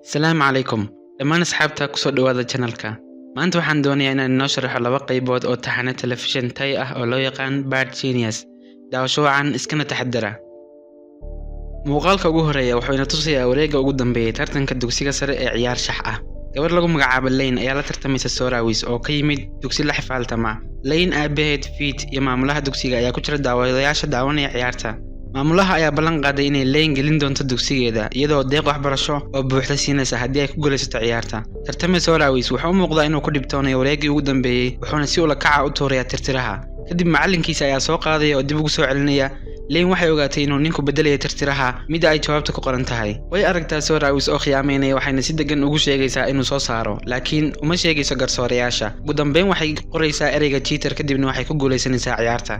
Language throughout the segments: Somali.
السلام عليكم dhammaan asxaabta ku soo dhawaada channelka maanta waxaan doonayaa inaan inoo sharaxo laba qaybood oo taxane telefishin tay ah oo loo yaqaan Bad Genius daawasho wacan iskana taxadara muuqaalka ugu horeeya wuxuu ina tusayaa wareegga ugu dambeeyay tartanka dugsiga sare ee ciyaar shax ah gabar lagu magacaabo Lane ayaa la tartamaysa Sorawis oo ka yimid dugsi la xifaaltama Lane aabaheed Fit iyo maamulaha dugsiga ayaa ku jira daawadayaasha daawanaya ciyaarta maamulaha ayaa ballan qaaday inay Lane gelin doonto dugsigeeda iyadoo deeq waxbarasho oo buuxda siinaysa haddii ay ku guulaysato ciyaarta tartamada Sorawis wuxuu u muuqdaa inuu ku dhibtoonayo wareeggii ugu dambeeyay wuxuuna si ula kaca u tuurayaa tirtiraha kadib macallinkiisa ayaa soo qaadaya oo dib ugu soo celinaya Lane waxay ogaatay inuu ninku bedelayo tirtiraha mid ay jawaabta ku qoran tahay way aragtaa Sorawis oo khiyaameynaya waxayna si degan ugu sheegaysaa inuu soo saaro laakiin uma sheegayso garsoorayaasha ugu dambeyn waxay qoraysaa ereyga cheater kadibna waxay ku guulaysanaysaa ciyaarta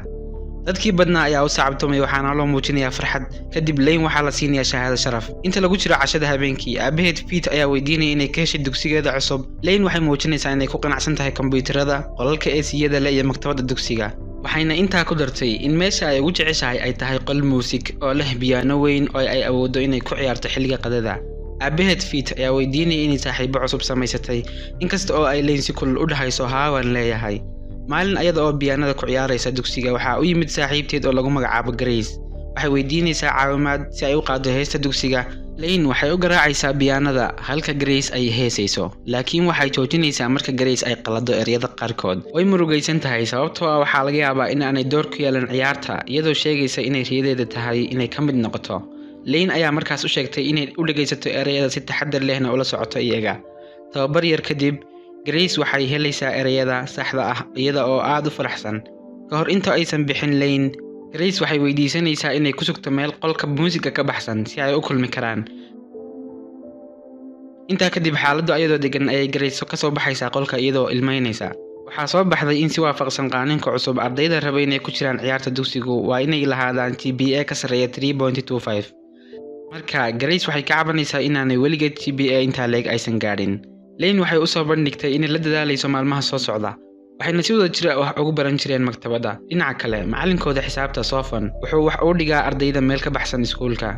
dadkii badnaa ayaa u sacabtumay waxaana loo muujinayaa farxad kadib Lane waxaa la siinayaa shahaado sharaf inta lagu jiro cashada habeenkii aabaheed Fit ayaa weydiinayay inay ka heshay dugsigeeda cusub Lane waxay muujinaysaa inay ku qanacsan tahay kombiyuutarada qolalka AC-yada leh iyo maktabadda dugsiga waxayna intaa ku dartay in meesha ay ugu jeceshahay ay tahay qol muusik oo leh piano weyn oo ay awooddo inay ku ciyaarto xilliga qadada aabaheed Fit ayaa weydiinayay inay saaxiibo cusub samaysatay inkasta oo ay Lane si kulul u dhahayso haawan leeyahay maalin ayada oo pianada ku ciyaaraysa dugsiga waxaa u yimid saaxiibteed oo lagu magacaabo Grace waxay weydiinaysaa caawimaad si ay u qaado heesta dugsiga Lane waxay u garaacaysaa pianada halka Grace ay heesayso laakiin waxay joojinaysaa marka Grace ay qalado ereyada qaarkood way murugaysan tahay sababtoo ah waxaa laga yaabaa in aanay door ku yeelan ciyaarta iyadoo sheegaysa inay riyadeeda tahay inay ka mid noqoto Lane ayaa markaas u sheegtay inay u dhageysato ereyada si taxaddar lehna ula socoto iyaga tababar yar kadib Grace waxay helaysaa ereyada saxda ah iyada oo aad u faraxsan ka hor inta aysan bixin Lane Grace waxay weydiisanaysaa inay ku sugto meel qolka muusiga ka baxsan si ay u kulmi karaan intaa kadib xaaladdu ayadoo degan ayay Grace ka soo baxaysaa qolka iyadoo ilmeynaysa waxaa soo baxday in si waafaqsan qaaninka cusub ardayda raba inay ku jiraan ciyaarta dugsigu waa inay lahaadaan GPA ka sareeya 3.25 marka Grace waxay ka cabanaysaa inaanay weligeed GPA intaa leeg aysan gaadhin Lane waxay u soo bandhigtay inay la dadaalayso maalmaha soo socda waxayna si wada jir ah wax ugu baran jireen maktabadda dhinaca kale macallinkooda xisaabta Sofan wuxuu wax u dhigaa ardayda meel ka baxsan iskuulka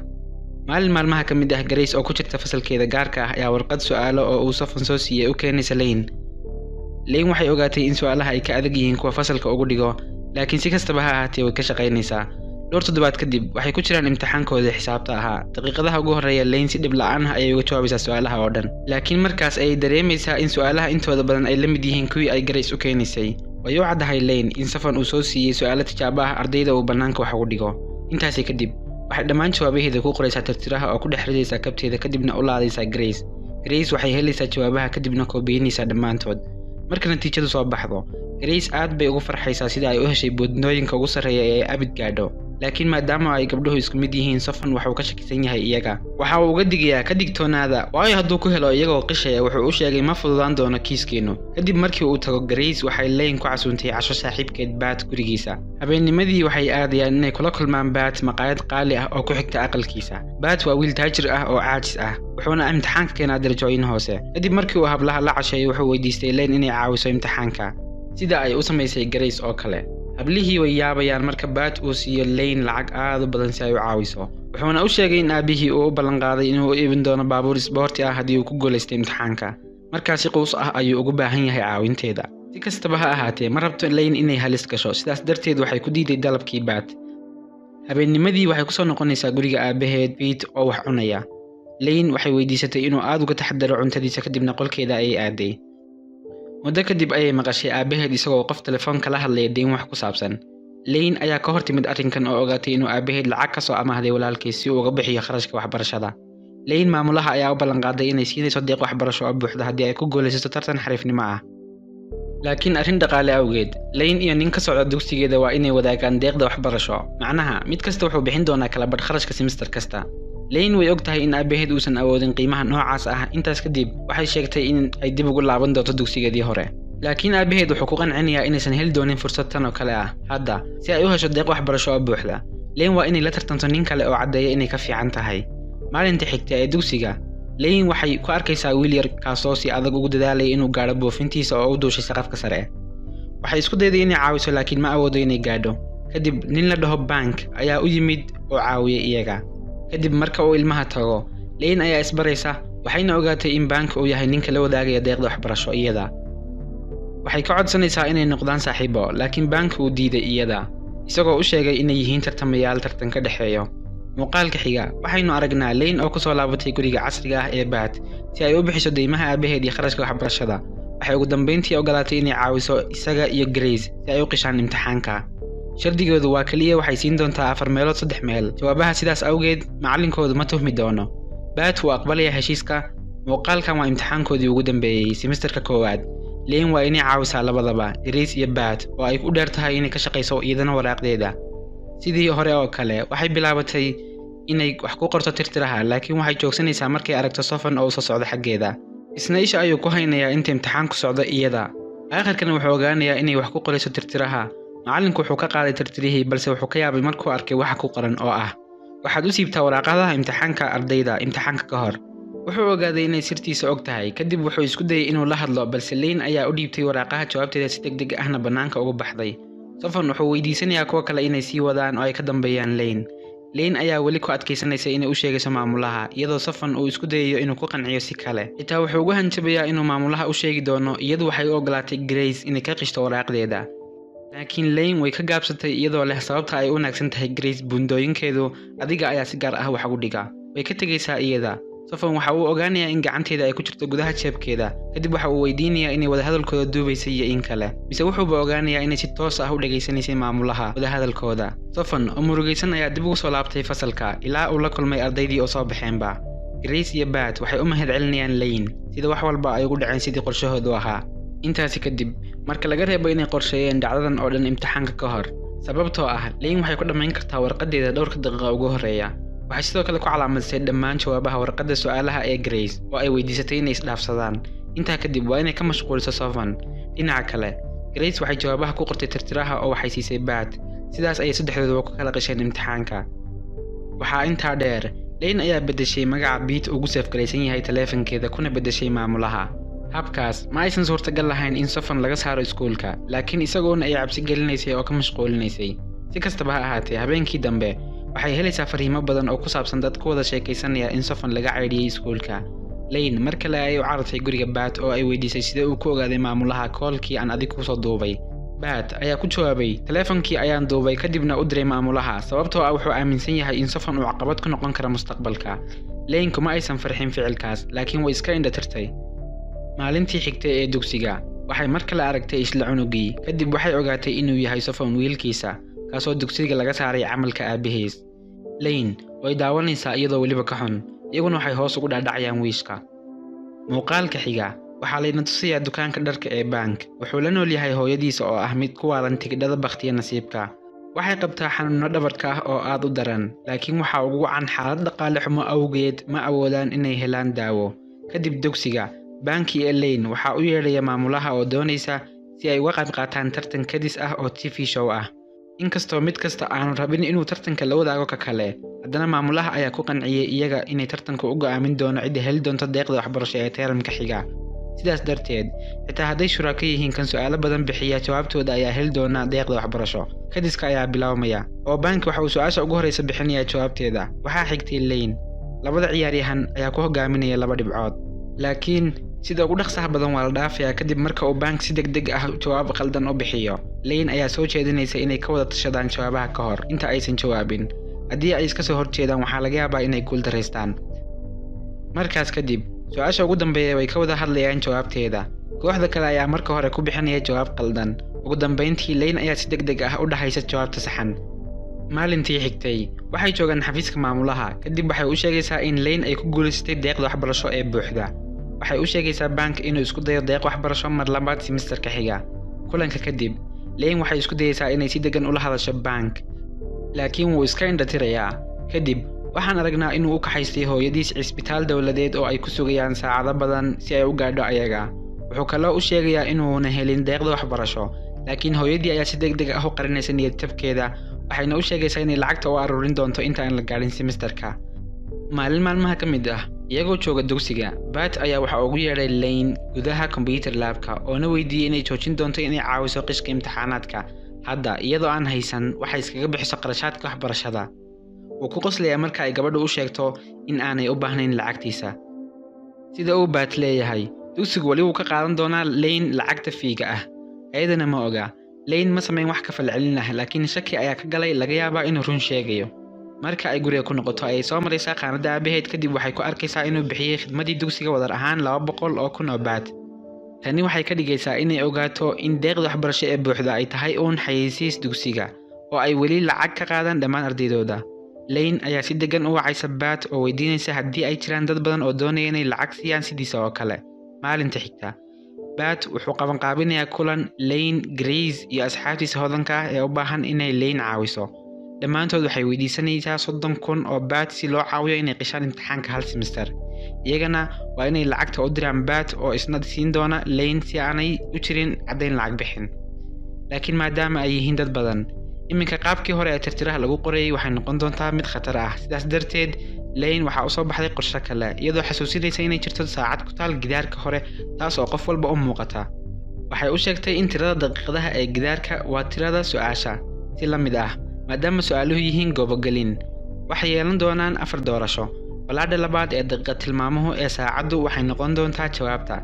maalmaha ka mid ah Grace oo ku jirta fasalkeeda gaarka ah ayaa warqad su'aalo oo uu Sofan soo siiyay u keenaysa Lane waxay ogaatay in su'aalaha ay ka adag yihiin kuwa fasalka ugu dhigo laakiin si kastaba ha ahaatee way ka shaqaynaysaa dhowr toddobaad kadib waxay ku jiraan imtixaankooda xisaabta ahaa daqiiqadaha ugu horeeya Lane si dhib la'aan ah ayay uga jawaabaysaa su'aalaha oo dhan laakiin markaas ayay dareemaysaa in su'aalaha intooda badan ay la mid yihiin kuwii ay Grace u keenaysay way u caddahay Lane in Sofan uu soo siiyay su'aalo tijaabo ah ardayda uu bannaanka wax ugu dhigo intaasi kadib waxay dhammaan jawaabaheeda ku qoraysaa tirtiraha oo ku dhex ridaysa kabteeda kadibna u laadaysaa Grace waxay helaysaa jawaabaha kadibna koobiyeynaysaa dhammaantood marka natiijadu soo baxdo Grace aad bay ugu farxaysaa sida ay u heshay boodnooyinka ugu sarreeya ee abid gaadho laakiin maadaama ay gabdhuhu isku mid yihiin Sofan waxa uu ka shakisan yahay iyaga waxa uu uga digayaa ka digtoonaada waayo hadduu ku helo iyagoo qishaya wuxuu u sheegay ma fududaan doono kiiskeenu kadib markii uu tago Grace waxay Lane ku casuuntay casho saaxiibkeed Bat gurigiisa habeennimadii waxay aadayaan inay kula kulmaan Bat maqaayad qaali ah oo ku xigta aqalkiisa Bat waa wiil taajir ah oo caajis ah wuxuuna imtixaanka keenaa darajooyin hoose kadib markii uu hablaha la casheeyay wuxuu weydiistay Lane inay caawiso imtixaanka sida ay u samaysay Grace oo kale hablihii way yaabayaan marka Bat uu siiyo Lane lacag aad u badan si ay u caawiso wuxuuna u sheegay in aabihii uu u ballan qaaday inuu u iibin doono baabuur isboorti ah haddii uu ku guulaysto imtixaanka markaasi quus ah ayuu ugu baahan yahay caawinteeda si kastaba ha ahaatee ma rabto Lane inay halis gasho sidaas darteed waxay ku diiday dalabkii Bat habeennimadii waxay ku soo noqonaysaa guriga aabaheed Fit oo wax cunaya Lane waxay weydiisatay inuu aad uga taxadaro cuntadiisa kadibna qolkeeda ayay aaday muddo kadib ayay maqashay aabaheed isagoo qof telefoon kala hadlaya deyn wax ku saabsan Lane ayaa ka hortimid arrinkan oo ogaatay inuu aabaheed lacag ka soo amaahday walaalkiis si uu uga bixiyo kharashka waxbarashada Lane maamulaha ayaa u ballan qaaday inay siinayso deeq waxbarasho oo buuxda haddii ay ku guulaysato tartan xariifnimo ah laakiin arrin dhaqaale awgeed Lane iyo nin ka socda dugsigeeda waa inay wadaagaan deeqda waxbarasho macnaha mid kasta wuxuu bixin doonaa kala badh kharashka semester kasta Lane way ogtahay in aabaheed uusan awoodin qiimaha noocaas ah intaas kadib waxay sheegtay in ay dib ugu laaban doonto dugsigeedii hore laakiin aabaheed wuxuu ku qancinayaa inaysan heli doonin fursad tan oo kale ah hadda si ay u hesho deeq waxbarasho oo buuxda Lane waa inay la tartanto nin kale oo caddeeya inay ka fiican tahay maalinta xigta ee dugsiga Lane waxay ku arkaysaa wiil yar kaasoo si adag ugu dadaalaya inuu gaadho buufintiisa oo u duushay saqafka sare waxay isku dayday inay caawiso laakiin ma awoodo inay gaadho kadib nin la dhaho Bank ayaa u yimid oo caawiyay iyaga kadib marka uu ilmaha tago Lane ayaa isbaraysa waxayna ogaatay in bank uu yahay ninka la wadaagaya deeqda waxbarasho iyada. waxay ka codsanaysaa inay noqdaan saaxiibo, laakiin bank uu diiday iyada, isagoo u sheegay inay yihiin tartamayaal tartan ka dhexeeyo. muuqaalka xiga waxaynu aragnaa Lane oo ku soo laabatay guriga casriga ah ee Bat si ay u bixiso deymaha aabaheed iyo kharashka waxbarashada. waxay ugu dambeyntii ogolaatay inay caawiso isaga iyo Grace si ay u qishaan imtixaanka. shardigoodu waa kaliya waxay siin doontaa 4 meelood 3 meel. jawaabaha sidaas awgeed macallinkoodu ma tuhmi doono. Bat wuu aqbalaya heshiiska. muuqaalkan waa imtixaankoodii ugu dambeeyay semesterka koowaad. Lane waa inay caawisaa labadaba, Grace iyo Bat, oo ay u dheer tahay inay ka shaqayso iyadana waraaqdeeda. sidii hore oo kale waxay bilaabatay inay wax ku qorto tirtiraha, laakiin waxay joogsanaysaa markay aragto Sofan oo soo socda xaggeeda. isna isha ayuu ku haynayaa inta imtixaanku socdo iyada. aakhirkana wuxuu ogaanayaa inay wax ku qorayso tirtiraha. macallinku wuxuu ka qaaday tirtirihii, balse wuxuu ka yaabay markuu arkay waxa ku qoran oo ah: waxaad u siibtaa waraaqadaha imtixaanka ardayda imtixaanka ka hor. wuxuu ogaaday inay sirtiisa og tahay. kadib wuxuu isku dayay inuu la hadlo, balse Lane ayaa u dhiibtay waraaqaha jawaabteeda si degdeg ahna bannaanka uga baxday. Sofan wuxuu weydiisanayaa kuwa kale inay sii wadaan oo ay ka dambeeyaan Lane. Lane ayaa weli ku adkaysanaysa inay u sheegayso maamulaha, iyadoo Sofan uu isku dayayo inuu ku qanciyo si kale. xitaa wuxuu ugu hanjabayaa inuu maamulaha u sheegi doono. iyadu waxay u ogolaatay Grace inay ka qishto waraaqdeeda, laakiin Lane way ka gaabsatay iyadoo leh sababta ay u wanaagsan tahay Grace buundooyinkeedu adiga ayaa si gaar ah wax ugu dhiga. way ka tegaysaa iyada. Sofan waxa uu ogaanayaa in gacanteeda ay ku jirto gudaha jeebkeeda. kadib waxa uu weydiinayaa inay wadahadalkooda duubaysay iyo in kale, mise wuxuuba ogaanayaa inay si toos ah u dhageysanaysay maamulaha wadahadalkooda. Sofan oo murugaysan ayaa dib ugu soo laabtay fasalka ilaa uu la kulmay ardaydii oo soo baxeenba. Grace iyo Bat waxay u mahadcelinayaan Lane sida wax walba ay ugu dhaceen sidii qorshahoodu ahaa. intaasi kadib, marka laga reebo inay qorsheeyeen dhacdadan oo dhan imtixaanka ka hor, sababtoo ah Lane waxay ku dhammayn kartaa warqadeeda dhowrka daqiiqo ugu horeeya. waxay sidoo kale ku calaamadsay dhammaan jawaabaha warqadda su'aalaha ee Grace oo ay weydiisatay inay isdhaafsadaan. intaa kadib waa inay ka mashquuliso Sofan. dhinaca kale, Grace waxay jawaabaha ku qortay tirtiraha oo waxay siisay Bat. sidaas ayay saddexdooduba ku kala qisheen imtixaanka. waxaa intaa dheer, Lane ayaa beddeshay magaca Pete ugu safgaraysan yahay taleefankeeda kuna beddeshay maamulaha. habkaas ma aysan suurtagal lahayn in Sofan laga saaro iskuulka, laakiin isagoona ay cabsi gelinaysay oo ka mashquulinaysay. si kastaba ha ahaatee, habeenkii dambe waxay helaysaa fariimo badan oo ku saabsan dad ku wada sheekaysanaya in Sofan laga caydhiyay iskuulka. Lane mar kale ay u carartay guriga Bat oo ay weydiisay sida uu ku ogaaday maamulaha koolkii aan adiga ku soo duubay. Bat ayaa ku jawaabay, taleefankii ayaan duubay kadibna u diray maamulaha, sababtoo ah wuxuu aaminsan yahay in Sofan uu caqabad ku noqon karo mustaqbalka. Lane kuma aysan farxin ficilkaas, laakiin way iska indhatirtay. maalintii xigtay ee dugsiga waxay mar kale aragtay isla cunugii. kadib waxay ogaatay inuu yahay Sofan wiilkiisa, kaasoo dugsiga laga saaray camalka aabahiis. Lane way daawanaysaa iyadoo weliba ka xun, iyaguna waxay hoos ugu dhaadhacayaan wiishka. muuqaalka xiga waxaa layna tusayaa dukaanka dharka ee bank. wuxuu la nool yahay hooyadiisa oo ah mid ku waalan tigidhada bakhtiya nasiibka. waxay qabtaa xanuuno dhabarka ah oo aad u daran, laakiin waxaa ugu wacan xaalad dhaqaale xumo awgeed ma awoodaan inay helaan daawo. kadib dugsiga, bank iyo Lane waxaa u yeedhaya maamulaha oo doonaysa si ay uga qayb qaataan tartan kadis ah oo TV show ah. inkastoo mid kasta aanu rabin inuu tartanka la wadaago ka kale, haddana maamulaha ayaa ku qanciyay iyaga inay tartanka u go'aamin doono cidda heli doonto deeqda waxbarasho ee teeramka xiga. sidaas darteed, xitaa hadday shuraako yihiin kan su'aalo badan bixiya, jawaabtooda ayaa heli doona deeqda waxbarasho. kadiska ayaa bilaabmaya oo bank waxa uu su'aasha ugu horeysa bixinayaa jawaabteeda. waxaa xigtay Lane. labada ciyaaryahan ayaa ku hogaaminaya 2 dhibcood, laakiin sida ugu dhaqsaha badan waa la dhaafayaa kadib marka uu bank si degdeg ah jawaab qaldan u bixiyo. Lane ayaa soo jeedinaysa inay ka wada tashadaan jawaabaha ka hor inta aysan jawaabin. haddii ay iska soo horjeedaan waxaa laga yaabaa inay guul daraystaan. markaas kadib, su'aasha ugu dambeeya way ka wada hadlayaan jawaabteeda. kooxda kale ayaa marka hore ku bixinaya jawaab qaldan. ugu dambeyntii, Lane ayaa si degdeg ah u dhahaysa jawaabta saxan. maalintii xigtay waxay joogaan xafiiska maamulaha. kadib waxay u sheegaysaa in Lane ay ku guulaystay deeqda waxbarasho ee buuxda. waxay u sheegaysaa bank inuu isku dayo deeq waxbarasho mar labaad semesterka xiga. kulanka kadib, Lane waxay isku dayaysaa inay si degan ula hadasho bank, laakiin wuu iska indhatirayaa. kadib waxaan aragnaa inuu u kaxaystay hooyadiis cisbitaal dowladeed oo ay ku sugayaan saacado badan si ay u gaadho ayaga. wuxuu kaloo u sheegayaa inuuna helin deeqda waxbarasho, laakiin hooyadii ayaa si degdeg ah u qarinaysa niyad-jabkeeda, waxayna u sheegaysaa inay lacagta u aruurin doonto inta aan la gaadhin semesterka. maalin maalmaha ka mid ah, iyagoo jooga dugsiga, Bat ayaa waxa ugu yeedhay Lane gudaha computer labka oona weydiiyey inay joojin doonto inay caawiso qishka imtixaanaadka. hadda iyadoo aan haysan waxay iskaga bixiso qarashaadka waxbarashada. wuu ku qoslayaa marka ay gabadhu u sheegto in aanay u baahnayn lacagtiisa. sida uu Bat leeyahay dugsigu wali uu ka qaadan doonaa Lane lacagta fiiga ah ayadana ma oga Lane ma sameyn wax ka falcelin ah laakiin shaki ayaa ka galay laga yaabaa inuu run sheegayo marka ay guriga ku noqoto ay soo maraysaa qaanada aabaheed kadib waxay ku arkaysaa inuu bixiyay khidmadii dugsiga wadar ahaan 200 oo kun oo baht tani waxay ka dhigaysaa inay ogaato in deeqda waxbarasho ee buuxda ay tahay uun xayeysiis dugsiga oo ay weli lacag ka qaadan dhammaan ardaydooda Lane ayaa si degan u wacaysa Bat oo weydiinaysa haddii ay jiraan dad badan oo doonaya inay lacag siiyaan sidiisa oo kale maalinta xigta Bat wuxuu qaban qaabinayaa kulan Lane, Grace iyo asxaabtiisa hodanka ah ee u baahan inay Lane caawiso dhammaantood waxay weydiisanaysaa 30 kun oo baht si loo caawiyo inay qishaan imtixaanka hal semester iyagana waa inay lacagta u diraan Bat oo isna siin doona Lane si aanay u jirin caddayn lacag bixin laakiin maadaama ay yihiin dad badan iminka qaabkii hore ee tirtiraha lagu qorayay waxay noqon doontaa mid khatar ah sidaas darteed Lane waxa uu soo baxday qorshe kale iyadoo xasuusinaysa inay jirto saacad ku taal gidaarka hore taas oo qof walba u muuqata waxay u sheegtay in tirada daqiiqadaha ee gidaarka waa tirada su'aasha si la mid ah maadaama su'aaluhu yihiin goobogelin waxay yeelan doonaan 4 doorasho walaadha labaad ee daqiiqad tilmaamuhu ee saacadu waxay noqon doontaa jawaabta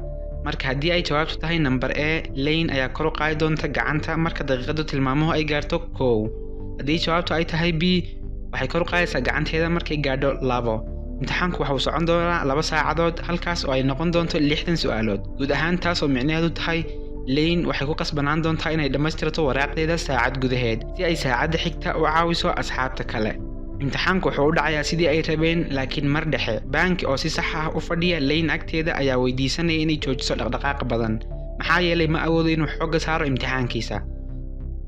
marka haddii ay jawaabtu tahay number A Lane ayaa kor u qaadi doonta gacanta marka daqiiqadu tilmaamuhu ay gaarto 1 haddii jawaabtu ay tahay B waxay kor u qaadaysaa gacanteeda markay gaadho 2 imtixaanku waxa uu socon doonaa 2 saacadood halkaas oo ay noqon doonto 60 su'aalood guud ahaan taas oo micnaheedu tahay Lane waxay ku qasbanaan doontaa inay dhammaystirto waraaqdeeda saacad gudaheed si ay saacadda xigta u caawiso asxaabta kale imtixaanku wuxuu u dhacayaa sidii ay rabeen laakiin mar dhexe banki oo si sax ah u fadhiya Lane agteeda ayaa weydiisanaya inay joojiso dhaqdhaqaaq badan maxaa yeelay ma awoodo inuu xoogga saaro imtixaankiisa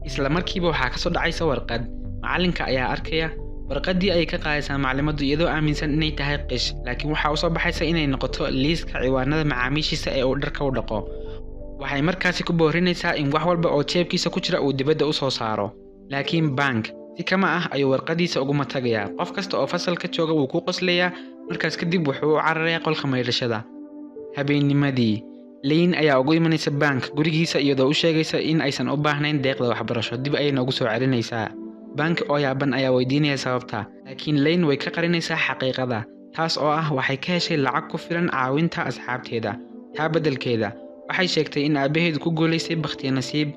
isla markiiba waxaa ka soo dhacaysa warqad macalinka ayaa arkaya warqadii ay ka qaadaysaa maclimaddu iyadoo aaminsan inay tahay qish laakiin waxa uu soo baxaysa inay noqoto liiska ciwaanada macaamiishiisa ee uu dharka u dhaqo waxay markaasi ku boorinaysaa in wax walba oo jeebkiisa ku jira uu dibadda u soo saaro laakiin bank si kama ah ayuu warqadiisa ugu matagayaa qof kasta oo fasalka jooga wuu ku qoslayaa markaas kadib wuxuu u cararayaa qolka maydhashada habeennimadii Lane ayaa ugu imanaysa bank gurigiisa iyadoo u sheegaysa in aysan u baahnayn deeqda waxbarasho dib ayayna ugu soo celinaysaa bank oo yaaban ayaa weydiinaya sababta laakiin Lane way ka qarinaysaa xaqiiqada taas oo ah waxay ka heshay lacag ku filan caawinta asxaabteeda taa beddelkeeda waxay sheegtay in aabaheedu ku guuleystay bakhtiyo nasiib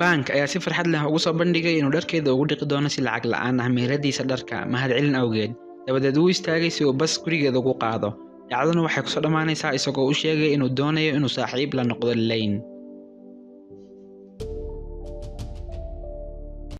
bank ayaa si farxad leh ugu soo bandhigay inuu dharkeeda ugu dhiqi doono si lacag la'aan ah meheradiisa dharka mahadcelin awgeed dabadeed uu istaagay si uu bas gurigeeda ugu qaado dhacdana waxay ku soo dhamaanaysaa isagoo u sheegay inuu doonayo inuu saaxiib la noqdo Lane